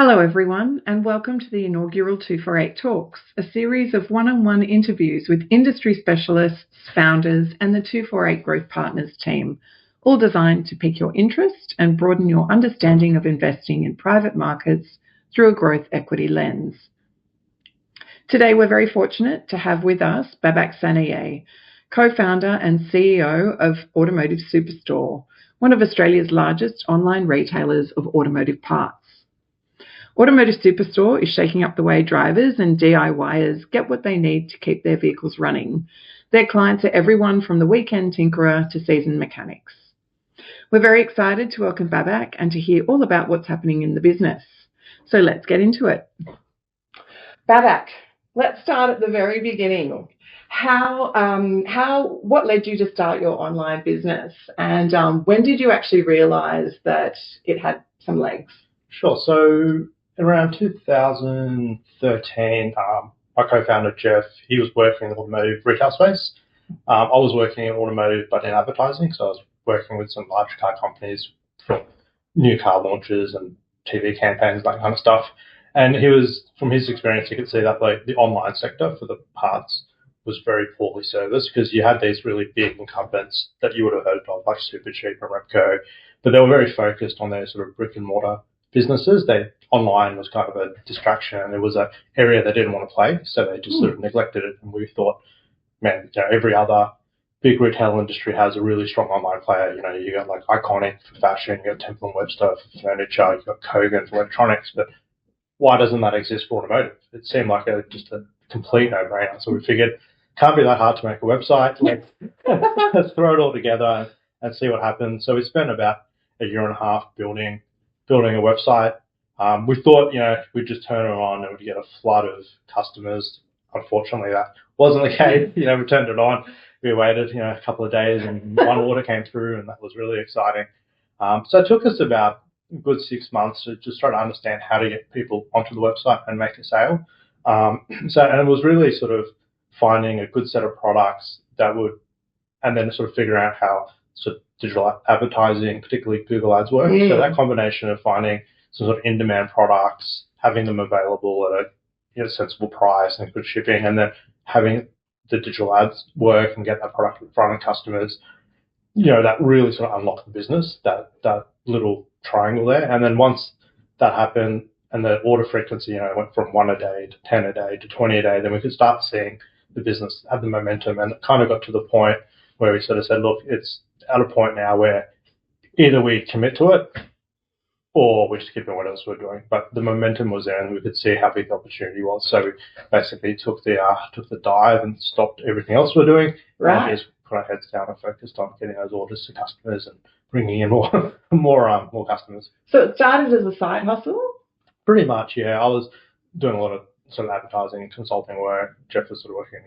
Hello, everyone, and welcome to the inaugural 248 Talks, a series of one-on-one interviews with industry specialists, founders, and the 248 Growth Partners team, all designed to pique your interest and broaden your understanding of investing in private markets through a growth equity lens. Today, we're very fortunate to have with us Babak Sanayei, co-founder and CEO of Automotive Superstore, one of Australia's largest online retailers of automotive parts. Automotive Superstore is shaking up the way drivers and DIYers get what they need to keep their vehicles running. Their clients are everyone from the weekend tinkerer to seasoned mechanics. We're very excited to welcome Babak and to hear all about what's happening in the business. So let's get into it. Babak, let's start at the very beginning. What led you to start your online business, and when did you actually realise that it had some legs? Sure. So around 2013, my co-founder Jeff, he was working in the automotive retail space. I was working in automotive, but in advertising. So I was working with some large car companies for new car launches and TV campaigns, that kind of stuff. And from his experience, he could see that the online sector for the parts was very poorly serviced because you had these really big incumbents that you would have heard of, like Supercheap and Repco, but they were very focused on their sort of brick and mortar businesses. Online was kind of a distraction, and it was an area they didn't want to play, so they just sort of neglected it. And we thought, man, every other big retail industry has a really strong online player. You got like Iconic for fashion, you got Temple & Webster for furniture, you got Kogan for electronics, but why doesn't that exist for automotive? It seemed like just a complete no-brainer. So we figured, can't be that hard to make a website. Let's throw it all together and see what happens. So we spent about a year and a half building a website. We thought, we'd just turn it on and we'd get a flood of customers. Unfortunately, that wasn't the case. We turned it on, we waited, a couple of days, and one order came through, and that was really exciting. So it took us about a good 6 months to just try to understand how to get people onto the website and make a sale. And it was really sort of finding a good set of products and then sort of figuring out how sort of digital advertising, particularly Google Ads, work. So that combination of finding some sort of in-demand products, having them available at a sensible price and good shipping, and then having the digital ads work and get that product in front of customers, that really sort of unlocked the business, that little triangle there. And then once that happened and the order frequency, went from 1 a day to 10 a day to 20 a day, then we could start seeing the business have the momentum. And it kind of got to the point where we sort of said, look, it's at a point now where either we commit to it or we just keep doing what else we're doing. But the momentum was there, and we could see how big the opportunity was. So we basically took the dive and stopped everything else we're doing. Right. And just put our heads down and focused on getting those orders to customers and bringing in more customers. So it started as a side hustle? Pretty much, yeah. I was doing a lot of sort of advertising and consulting work. Jeff was sort of working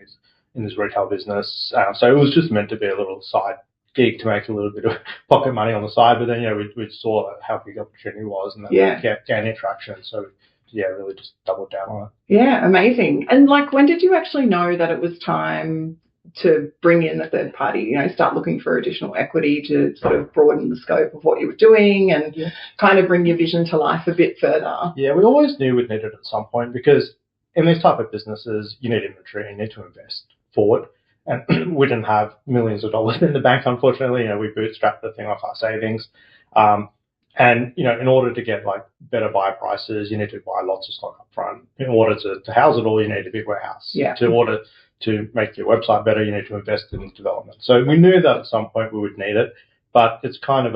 in his retail business. So it was just meant to be a little side gig to make a little bit of pocket money on the side. But then, we saw how big the opportunity was, and then kept gaining traction. So, really just doubled down on it. Yeah, amazing. And when did you actually know that it was time to bring in the third party, start looking for additional equity to sort of broaden the scope of what you were doing and kind of bring your vision to life a bit further? Yeah, we always knew we'd need it at some point, because in these type of businesses, you need inventory, you need to invest forward. And we didn't have millions of dollars in the bank, unfortunately. We bootstrapped the thing off our savings. And, in order to get better buy prices, you need to buy lots of stock up front. In order to house it all, you need a big warehouse. Yeah. In order to make your website better, you need to invest in development. So we knew that at some point we would need it, but it's kind of,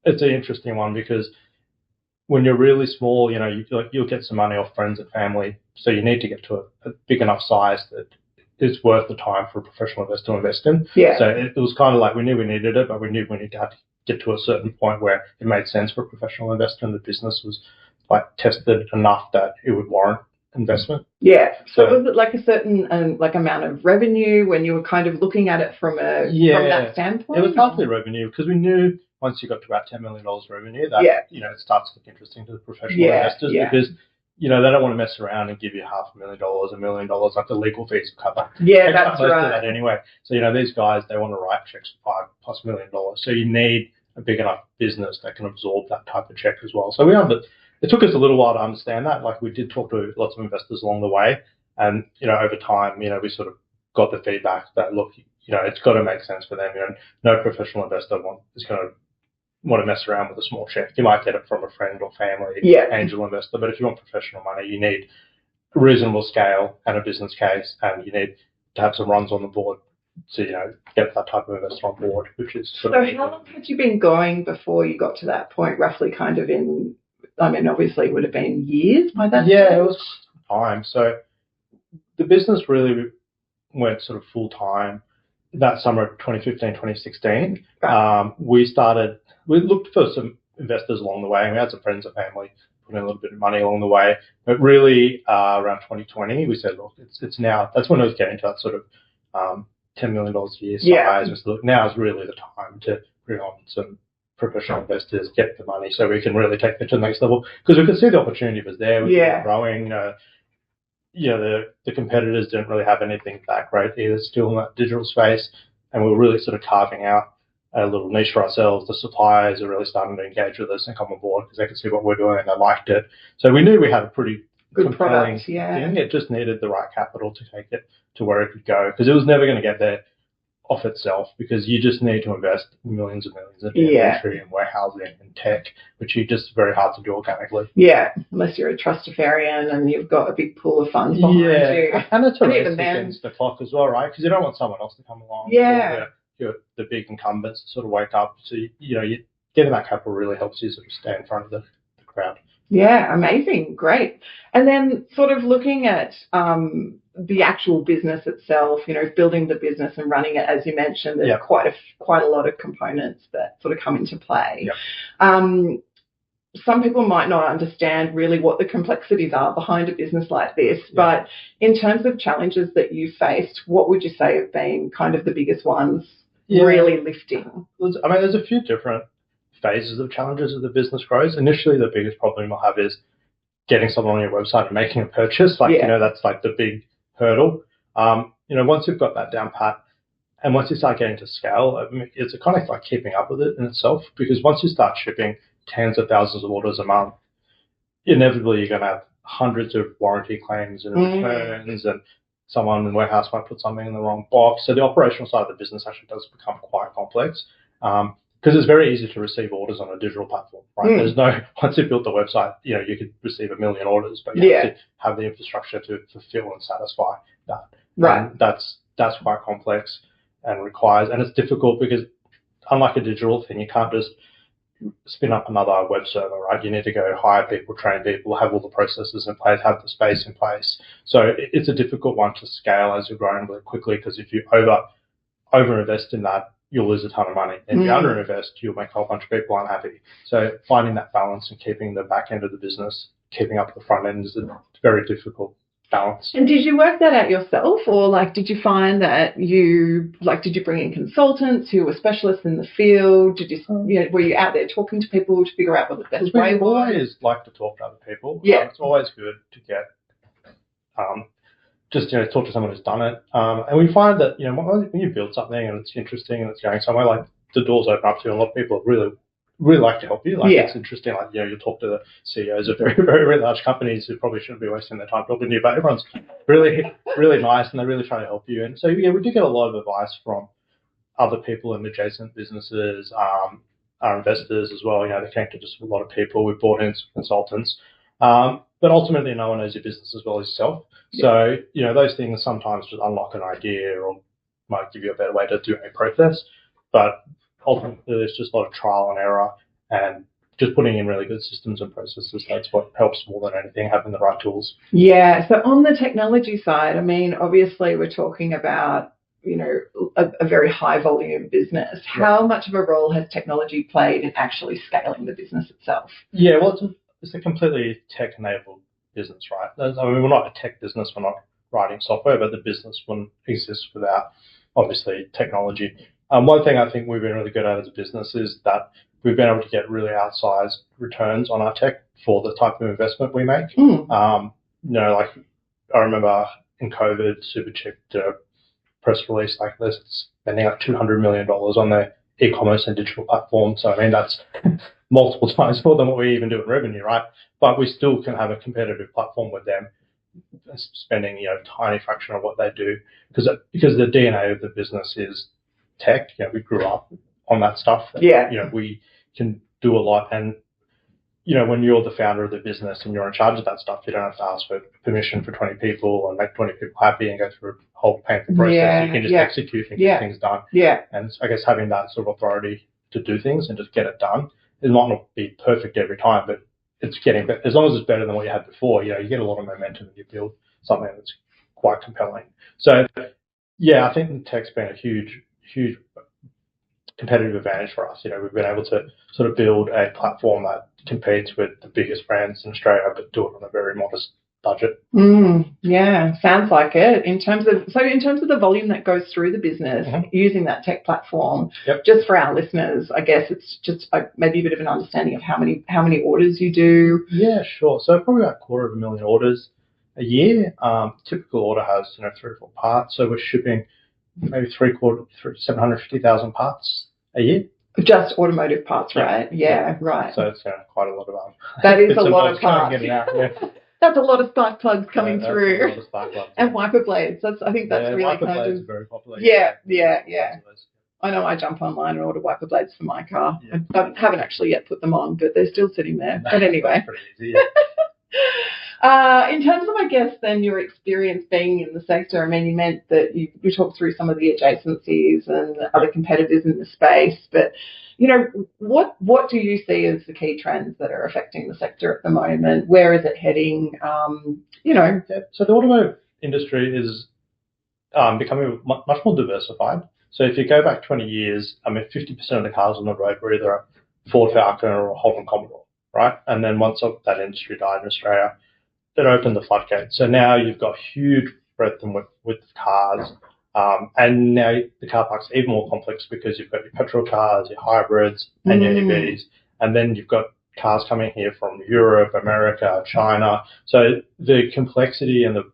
it's an interesting one, because when you're really small, you'll get some money off friends and family. So you need to get to a big enough size that it's worth the time for a professional investor to invest in. Yeah. So it was kind of like we knew we needed it, but we knew we needed to get to a certain point where it made sense for a professional investor, and the business was tested enough that it would warrant investment. Yeah. So was it like a certain amount of revenue when you were kind of looking at it from that standpoint? It was partly revenue, because we knew once you got to about $10 million revenue that it starts to look interesting to the professional investors, because they don't want to mess around and give you $500,000, $1 million, like the legal fees will cover. Yeah, that's right. That anyway. So, these guys, they want to write checks for $5+ million. So you need a big enough business that can absorb that type of check as well. So we it took us a little while to understand that. Like, we did talk to lots of investors along the way, and over time, we sort of got the feedback that, look, it's got to make sense for them. No professional investor is going to want to mess around with a small check. You might get it from a friend or family, angel investor, but if you want professional money, you need a reasonable scale and a business case, and you need to have some runs on the board to get that type of investor on board, which is so how long had you been going before you got to that point, roughly? Kind of obviously it would have been years by that time. It was time. So the business really went sort of full time that summer of 2015, 2016. Right. We looked for some investors along the way, and we had some friends and family putting a little bit of money along the way. But really, around 2020, we said, look, it's now. That's when it was getting to that sort of $10 million a year size. We said, look, now is really the time to bring on some professional investors, get the money, so we can really take it to the next level, because we could see the opportunity was there. We were growing. The competitors didn't really have anything that great either, still in that digital space, and we were really sort of carving out a little niche for ourselves. The suppliers are really starting to engage with us and come on board because they could see what we're doing and they liked it. So we knew we had a pretty good product. thing. It just needed the right capital to take it to where it could go, because it was never going to get there off itself, because you just need to invest millions and millions in inventory and warehousing and tech, which is just very hard to do organically. Yeah, unless you're a trustafarian and you've got a big pool of funds behind you. And it's a race against the clock as well, right? Because you don't want someone else to come along. Or the big incumbents to sort of wake up. So, you getting that capital really helps you sort of stay in front of the crowd. Yeah, amazing. Great. And then sort of looking at the actual business itself, building the business and running it, as you mentioned, there's quite a lot of components that sort of come into play. Some people might not understand really what the complexities are behind a business like this, but in terms of challenges that you faced, what would you say have been kind of the biggest ones really lifting? There's a few different phases of challenges as the business grows. Initially, the biggest problem you'll have is getting someone on your website and making a purchase. That's like the big hurdle. Once you've got that down pat, and once you start getting to scale, it's kind of like keeping up with it in itself, because once you start shipping tens of thousands of orders a month, inevitably you're going to have hundreds of warranty claims and returns, and someone in the warehouse might put something in the wrong box. So the operational side of the business actually does become quite complex, because it's very easy to receive orders on a digital platform, right? There's once you've built the website, you could receive 1 million orders, but you have to have the infrastructure to fulfill and satisfy that. Right. And that's quite complex and it's difficult, because unlike a digital thing, you can't just spin up another web server, right? You need to go hire people, train people, have all the processes in place, have the space in place. So it's a difficult one to scale as you're growing really quickly, because if you over-invest in that, you'll lose a ton of money. And if you under-invest, you'll make a whole bunch of people unhappy. So finding that balance and keeping the back end of the business, keeping up the front end is a very difficult balance. And did you work that out yourself, or did you find that did you bring in consultants who were specialists in the field? Did you, were you out there talking to people to figure out what the best way was? We always like to talk to other people. It's always good to get talk to someone who's done it. And we find that, when you build something and it's interesting and it's going somewhere, the doors open up to you, and a lot of people really, really like to help you. It's interesting. You talk to the CEOs of very, very, very large companies who probably shouldn't be wasting their time talking to you, but everyone's really, really nice, and they really try to help you. And so, we do get a lot of advice from other people in adjacent businesses, our investors as well. They connect to just a lot of people. We've brought in some consultants. But ultimately, no one knows your business as well as yourself. So, those things sometimes just unlock an idea or might give you a better way to do a process. But ultimately, there's just a lot of trial and error, and just putting in really good systems and processes. That's what helps more than anything, having the right tools. Yeah. So on the technology side, obviously we're talking about, a very high volume business. How much of a role has technology played in actually scaling the business itself? Yeah, well, it's a completely tech-enabled business, right? We're not a tech business. We're not writing software, but the business wouldn't exist without, obviously, technology. One thing I think we've been really good at as a business is that we've been able to get really outsized returns on our tech for the type of investment we make. I remember in COVID, Superchip did a press release like this, spending $200 million on their e-commerce and digital platform. So, multiple times more than what we even do in revenue, right? But we still can have a competitive platform with them, spending tiny fraction of what they do, because the DNA of the business is tech. We grew up on that stuff. We can do a lot, and when you're the founder of the business and you're in charge of that stuff, you don't have to ask for permission for 20 people and make 20 people happy and go through a whole painful process. You can just execute and get things done. And I guess having that sort of authority to do things and just get it done, it might not be perfect every time, but it's getting better. As long as it's better than what you had before, you get a lot of momentum and you build something that's quite compelling. So, I think the tech's been a huge competitive advantage for us. We've been able to sort of build a platform that competes with the biggest brands in Australia, but do it on a very modest budget. Sounds like it. In terms of the volume that goes through the business using that tech platform, just for our listeners, I guess it's just maybe a bit of an understanding of how many orders you do. Yeah, sure. So probably about 250,000 orders a year. Typical order has 3 or 4 parts, so we're shipping maybe 750,000 parts a year. Just automotive parts, right? Yeah, right. So it's quite a lot of that is a lot of parts. Out, That's a lot of spark plugs coming through. A lot of spark plugs, and wiper blades. I think that's really wiper kind blades of are very popular. Yeah. I know I jump online and order wiper blades for my car. I haven't actually yet put them on, but they're still sitting there. But anyway. Pretty easy, in terms of, I guess, then your experience being in the sector, I mean, you meant that you talked through some of the adjacencies and other competitors in the space, but, what do you see as the key trends that are affecting the sector at the moment? Where is it heading? So the automotive industry is becoming much more diversified. So if you go back 20 years, 50% of the cars on the road were either a Ford Falcon or a Holden Commodore, right? And then once that industry died in Australia, it opened the floodgates. So now you've got huge breadth and width of cars. And now the car park's even more complex because you've got your petrol cars, your hybrids, and your EVs. And then you've got cars coming here from Europe, America, China. So the complexity and the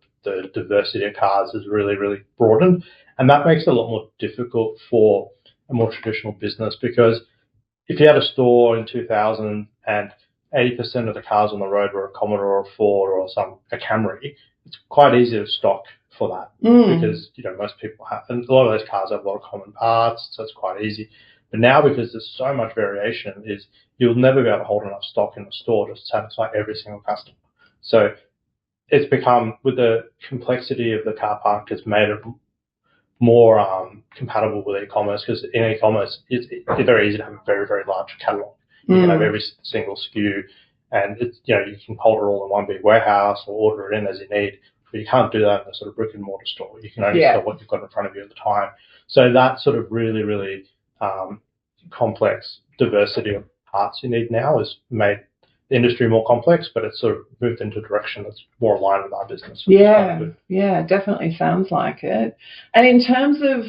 diversity of cars is really, really broadened. And that makes it a lot more difficult for a more traditional business, because if you had a store in 2000 and 80% of the cars on the road were a Commodore or a Ford or a Camry, it's quite easy to stock for that because, most people have, and a lot of those cars have a lot of common parts, so it's quite easy. But now, because there's so much variation, you'll never be able to hold enough stock in the store to satisfy every single customer. So it's become, with the complexity of the car park, it's made it more compatible with e-commerce, because in e-commerce, it's very easy to have a very, very large catalogue. You can have every single SKU, and it's, you can hold it all in one big warehouse or order it in as you need, but you can't do that in a sort of brick and mortar store. You can only sell what you've got in front of you at the time. So that sort of really, really complex diversity of parts you need now has made the industry more complex, but it's sort of moved into a direction that's more aligned with our business. Definitely sounds like it. And in terms of,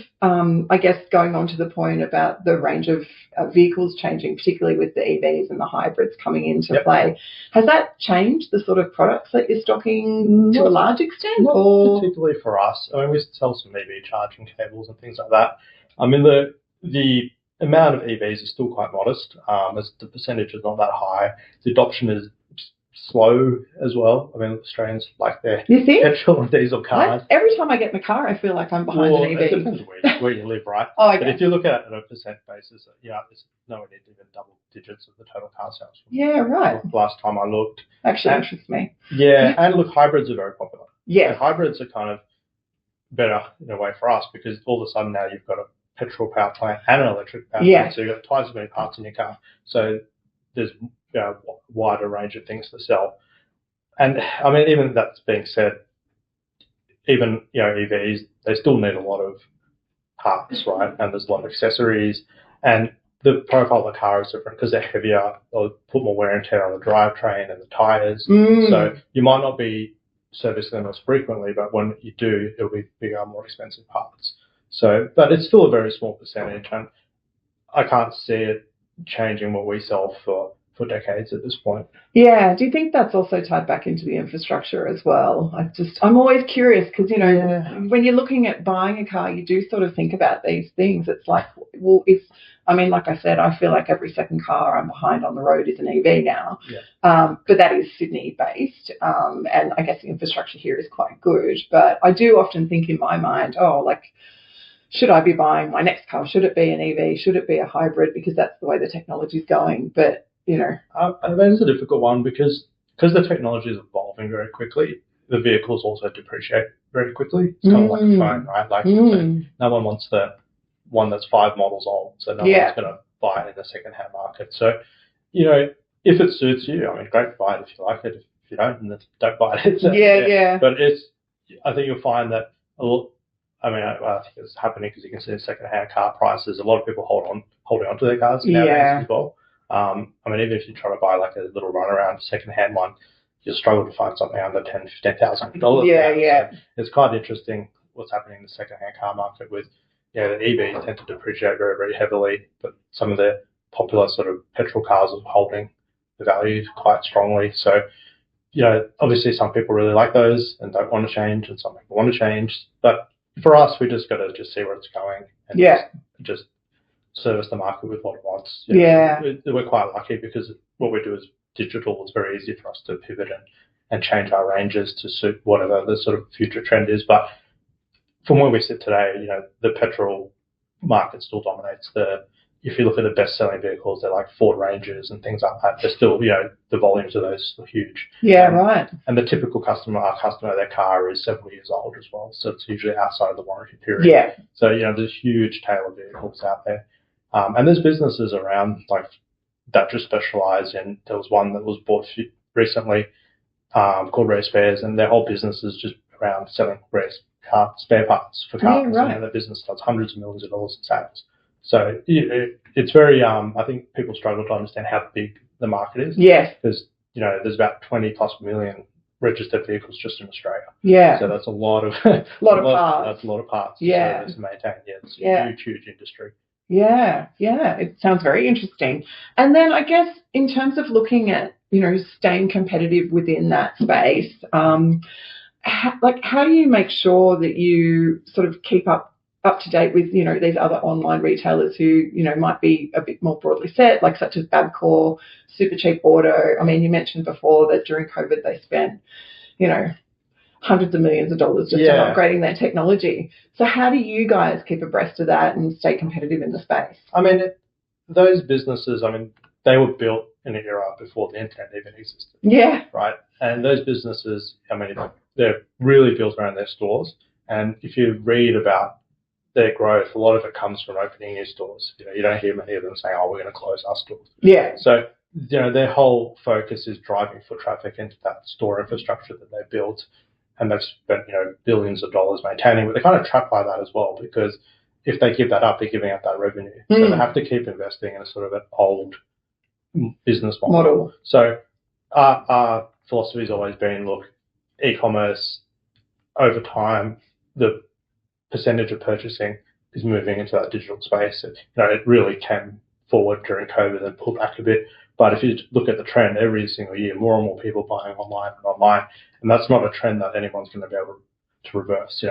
I guess, going on to the point about the range of vehicles changing, particularly with the EVs and the hybrids coming into play, has that changed the sort of products that you're stocking to a large extent? Not particularly for us. We sell some EV charging cables and things like that. The amount of EVs is still quite modest, as the percentage is not that high. The adoption is slow as well. Australians like their petrol and diesel cars. Every time I get in the car, I feel like I'm behind an EV. It depends where you live, right? Okay. But if you look at it on a percent basis, it's nowhere near even double digits of the total car sales. Yeah, right. Last time I looked. Actually interests me. Yeah, and look, hybrids are very popular. Yeah. And hybrids are kind of better in a way for us, because all of a sudden now you've got a petrol power plant and an electric power plant, so you've got twice as many parts in your car. So there's a wider range of things to sell. And even that's being said, even EVs, they still need a lot of parts, right? And there's a lot of accessories, and the profile of the car is different because they're heavier. They'll put more wear and tear on the drivetrain and the tires. So you might not be servicing them as frequently, but when you do, it'll be bigger, more expensive parts. So, but it's still a very small percentage, and I can't see it changing what we sell for for decades at this point. Yeah. Do you think that's also tied back into the infrastructure as well? I'm always curious because, when you're looking at buying a car, you do sort of think about these things. It's like, well, like I said, I feel like every second car I'm behind on the road is an EV now. Yeah. But that is Sydney based. And I guess the infrastructure here is quite good. But I do often think in my mind, should I be buying my next car? Should it be an EV? Should it be a hybrid? Because that's the way the technology is going. But that is a difficult one because the technology is evolving very quickly. The vehicles also depreciate very quickly. It's kind of like a phone, right? Like no one wants the one that's 5 models old, so no one's going to buy it in the second-hand market. So, if it suits you, I mean, great, buy it if you like it. If you don't, then don't buy it. So, But I think you'll find that I think it's happening because you can see in second-hand car prices. A lot of people holding on to their cars nowadays as well. Even if you try to buy like a little runaround second-hand one, you'll struggle to find something under $10,000. So it's quite interesting what's happening in the second-hand car market with, the EVs tend to depreciate very, very heavily, but some of the popular sort of petrol cars are holding the value quite strongly. So, obviously some people really like those and don't want to change, and some people want to change. But for us, we just got to just see where it's going and just service the market with what it wants. We're quite lucky because what we do is digital. It's very easy for us to pivot and change our ranges to suit whatever the sort of future trend is. But from where we sit today, the petrol market still dominates. If you look at the best-selling vehicles, they're like Ford Rangers and things like that. They're still, the volumes of those are huge. Right. And the typical our customer, their car is several years old as well. So it's usually outside of the warranty period. Yeah. So, there's a huge tail of vehicles out there. And there's businesses around like that just specialize in. There was one that was bought recently called Rare Spares, and their whole business is just around selling spare parts for cars. Yeah, right. And their business does hundreds of millions of dollars in sales. So it's very, I think people struggle to understand how big the market is. Yes. Because, there's about 20 plus million registered vehicles just in Australia. Yeah. So that's a lot of parts. That's a lot of parts to service and maintain. Yeah, it's a huge industry. Yeah. It sounds very interesting. And then I guess in terms of looking at, staying competitive within that space, how do you make sure that you sort of keep up to date with, these other online retailers who, might be a bit more broadly set, like such as Babcock, Supercheap Auto. I mean, you mentioned before that during COVID they spent, hundreds of millions of dollars just on upgrading their technology. So how do you guys keep abreast of that and stay competitive in the space? I mean, those businesses, they were built in an era before the internet even existed. Yeah. Right. And those businesses, they're really built around their stores. And if you read about their growth, a lot of it comes from opening new stores. You don't hear many of them saying, we're going to close our stores. Yeah. So, their whole focus is driving foot traffic into that store infrastructure that they built. And they've spent, billions of dollars maintaining, but they're kind of trapped by that as well, because if they give that up, they're giving up that revenue. So they have to keep investing in a sort of an old business model. So our philosophy has always been, look, e-commerce over time, the percentage of purchasing is moving into that digital space. It really came forward during COVID and pulled back a bit. But if you look at the trend every single year, more and more people buying online, and that's not a trend that anyone's going to be able to reverse.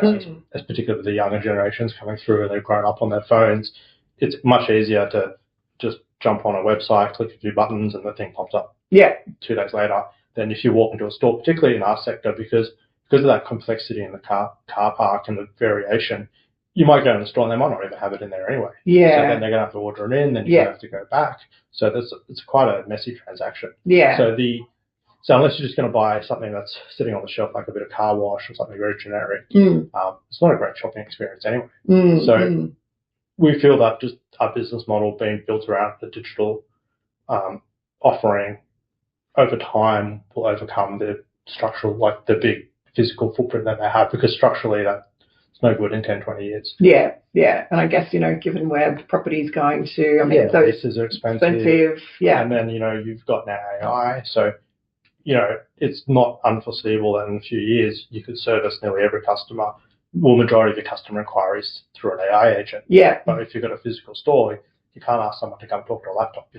As particularly the younger generations coming through and they've grown up on their phones, it's much easier to just jump on a website, click a few buttons, and the thing pops up. 2 days later, than if you walk into a store, particularly in our sector, because of that complexity in the car park and the variation. You might go in the store and they might not even have it in there anyway. Yeah. So then they're going to have to order it in, then you're going to have to go back. So it's quite a messy transaction. Yeah. So unless you're just going to buy something that's sitting on the shelf, like a bit of car wash or something very generic, it's not a great shopping experience anyway. So we feel that just our business model being built around the digital offering over time will overcome the structural, like the big physical footprint that they have, because structurally that's no good in 10, 20 years. Yeah. And I guess, given where property's going to, leases are expensive. Yeah. And then, you've got now AI. So, it's not unforeseeable that in a few years you could service nearly every customer, majority of your customer inquiries through an AI agent. Yeah. But if you've got a physical store, you can't ask someone to come talk to a laptop.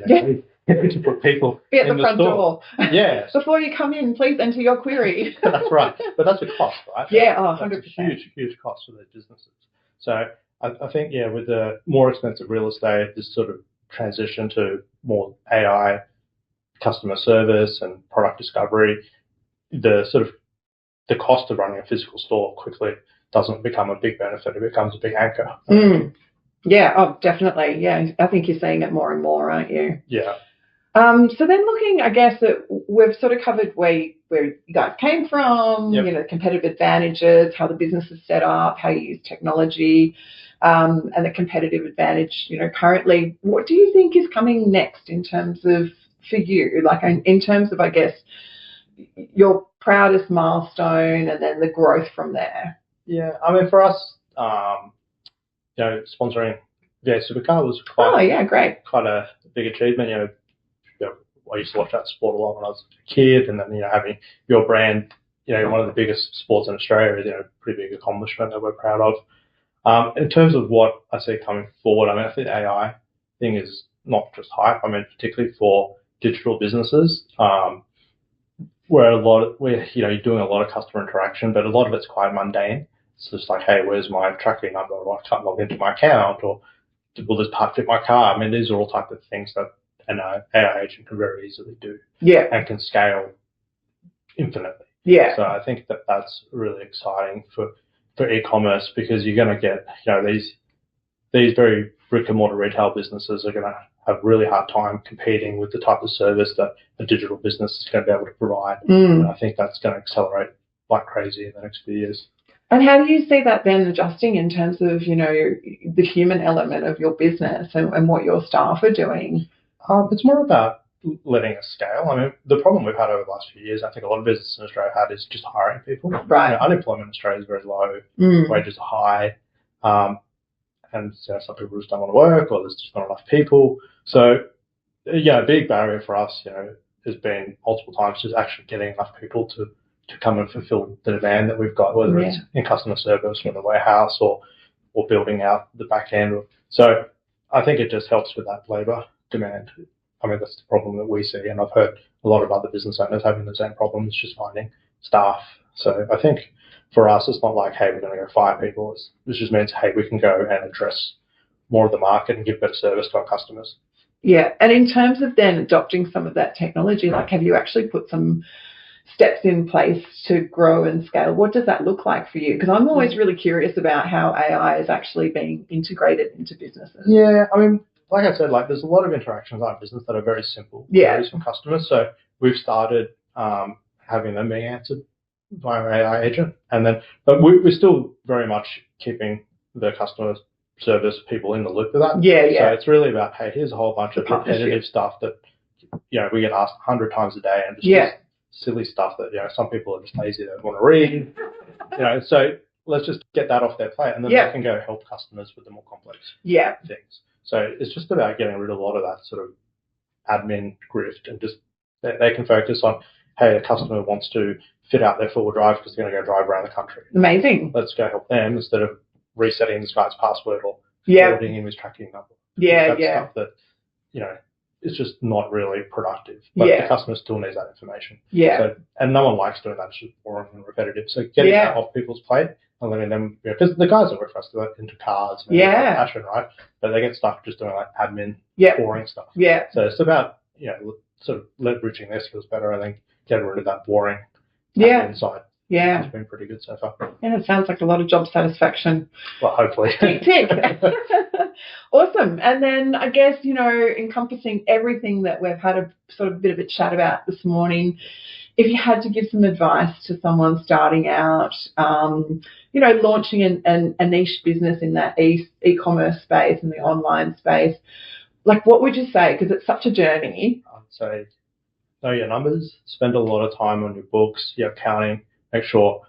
to put people Be at in the front store. door. Yeah. Before you come in, please enter your query. That's right. But that's a cost, right? Yeah, 100%. That's a huge, huge cost for those businesses. So I think, yeah, with the more expensive real estate, this sort of transition to more AI, customer service and product discovery, the sort of the cost of running a physical store quickly doesn't become a big benefit. It becomes a big anchor. Yeah, oh, definitely. Yeah, I think you're seeing it more and more, aren't you? Yeah. So then looking, I guess, that we've sort of covered where you guys came from, Yep. you know, competitive advantages, how the business is set up, how you use technology, and the competitive advantage, you know, currently. What do you think is coming next in terms of, for you, like in terms of, I guess, your proudest milestone and then the growth from there? Yeah, I mean, for us, you know, sponsoring VA Supercar was quite a big achievement. You know, I used to watch that sport a lot when I was a kid, and then, you know, having your brand, you know, one of the biggest sports in Australia is, you know, a pretty big accomplishment that we're proud of. In terms of what I see coming forward, I mean, I think the AI thing is not just hype. I mean, particularly for digital businesses, where you know, you're doing a lot of customer interaction, but a lot of it's quite mundane. It's just like, hey, where's my tracking number? Or I can't log into my account, or will this part fit my car? I mean, these are all types of things that an AI agent can very easily do. Yeah. And can scale infinitely. Yeah. So I think that that's really exciting for e-commerce, because you're going to get, you know, these very brick and mortar retail businesses are going to have a really hard time competing with the type of service that a digital business is going to be able to provide. And I think that's going to accelerate like crazy in the next few years. And how do you see that then adjusting in terms of, you know, the human element of your business and what your staff are doing? It's more about letting us scale. I mean, the problem we've had over the last few years, I think a lot of businesses in Australia had, is just hiring people. Right. You know, unemployment in Australia is very low, wages are high, and, you know, some people just don't want to work, or there's just not enough people. So, yeah, a big barrier for us, you know, has been multiple times just actually getting enough people to come and fulfill the demand that we've got, whether it's in customer service or in the warehouse or building out the back end. So I think it just helps with that labour demand. I mean, that's the problem that we see, and I've heard a lot of other business owners having the same problems, just finding staff. So I think for us, it's not like, hey, we're going to go fire people. This just means, hey, we can go and address more of the market and give better service to our customers. Yeah, and in terms of then adopting some of that technology, like, have you actually put some steps in place to grow and scale? What does that look like for you? Because I'm always really curious about how AI is actually being integrated into businesses. Yeah, I mean, like I said, like, there's a lot of interactions in our business that are very simple. Yeah. From customers. So we've started having them being answered by our AI agent, but we're still very much keeping the customer service people in the loop of that. Yeah. So it's really about, hey, here's a whole bunch of repetitive stuff that, you know, we get asked 100 times a day, and just silly stuff that, you know, some people are just lazy, they don't want to read. You know, so let's just get that off their plate, and then they can go help customers with the more complex things. So it's just about getting rid of a lot of that sort of admin grift, and just they can focus on, hey, a customer wants to fit out their four-wheel drive because they're going to go drive around the country. Amazing. Let's go help them instead of resetting this guy's password or forwarding him his tracking number. That's stuff that, you know, it's just not really productive. But the customer still needs that information. Yeah. So, and no one likes doing that. It's just boring and repetitive. So getting that off people's plate and letting them, because the guys that work for us go into cars and passion, right? But they get stuck just doing like admin, boring stuff. Yeah. So it's about, you know, sort of leveraging their skills better, and then getting rid of that boring admin side. Yeah. It's been pretty good so far. Yeah, it sounds like a lot of job satisfaction. Well, hopefully. Tick. Awesome. And then I guess, you know, encompassing everything that we've had a sort of bit of a chat about this morning, if you had to give some advice to someone starting out, you know, launching a niche business in that e-commerce space and the online space, like, what would you say? Because it's such a journey. I'd say know your numbers, spend a lot of time on your books, your accounting, make sure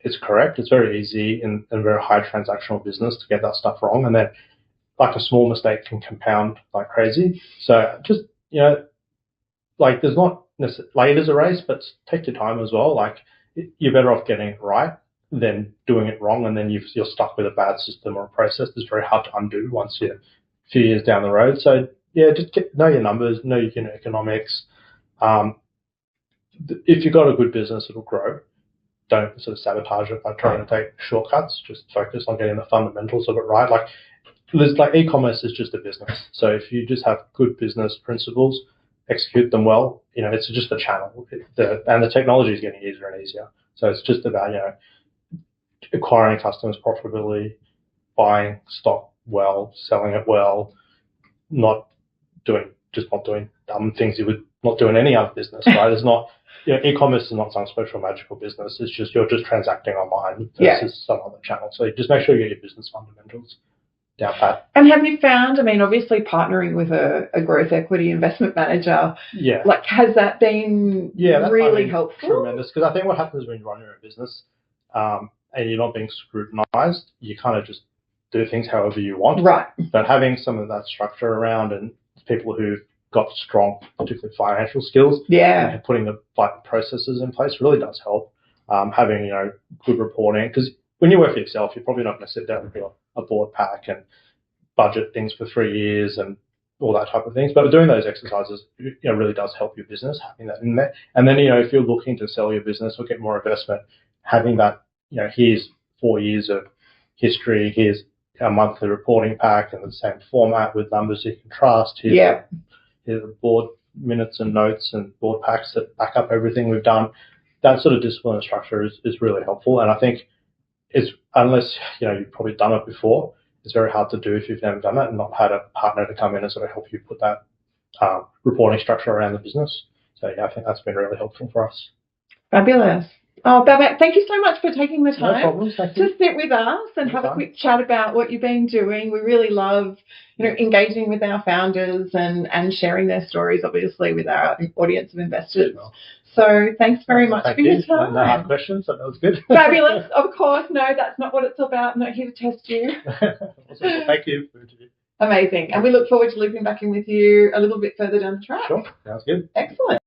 it's correct. It's very easy in a very high transactional business to get that stuff wrong, and then like a small mistake can compound like crazy. So just, you know, like, there's not necessarily, like, it is a race, but take your time as well. Like, you're better off getting it right than doing it wrong, and then you're stuck with a bad system or a process that's very hard to undo once you're a few years down the road. So just know your numbers, know your unit economics. If you've got a good business, it'll grow. Don't sort of sabotage it by trying to take shortcuts. Just focus on getting the fundamentals of it right. Like e-commerce is just a business. So if you just have good business principles, execute them well, it's just a channel. And the technology is getting easier and easier. So it's just about, acquiring customers profitably, buying stock well, selling it well, not doing dumb things you would not do in any other business, right? It's not, e-commerce is not some special magical business. It's just, you're just transacting online versus some other channel. So just make sure you get your business fundamentals down pat. And have you found, obviously partnering with a growth equity investment manager, has that been really helpful? Tremendous. Because I think what happens when you run your own business, and you're not being scrutinized, you kind of just do things however you want. Right. But having some of that structure around and people who've got strong, particularly financial skills, and putting the processes in place really does help. Having, good reporting, because when you work for yourself, you're probably not going to sit down and do a board pack and budget things for 3 years and all that type of things. But doing those exercises, really does help your business, having that in there. And then, if you're looking to sell your business or get more investment, having that, here's 4 years of history, here's a monthly reporting pack in the same format with numbers you can trust. Here's the board minutes and notes and board packs that back up everything we've done. That sort of discipline and structure is really helpful. And I think unless, you've probably done it before, it's very hard to do if you've never done it and not had a partner to come in and sort of help you put that reporting structure around the business. So, I think that's been really helpful for us. Fabulous. Oh, Babak, thank you so much for taking the time to sit with us and have a quick chat about what you've been doing. We really love, engaging with our founders and sharing their stories, obviously, with our audience of investors. Sure. So thanks very much for your time. No hard questions, so that was good. Fabulous. Of course, no, that's not what it's about. I'm not here to test you. Awesome. Well, thank you for the interview. Amazing. And we look forward to looping back in with you a little bit further down the track. Sure. Sounds good. Excellent.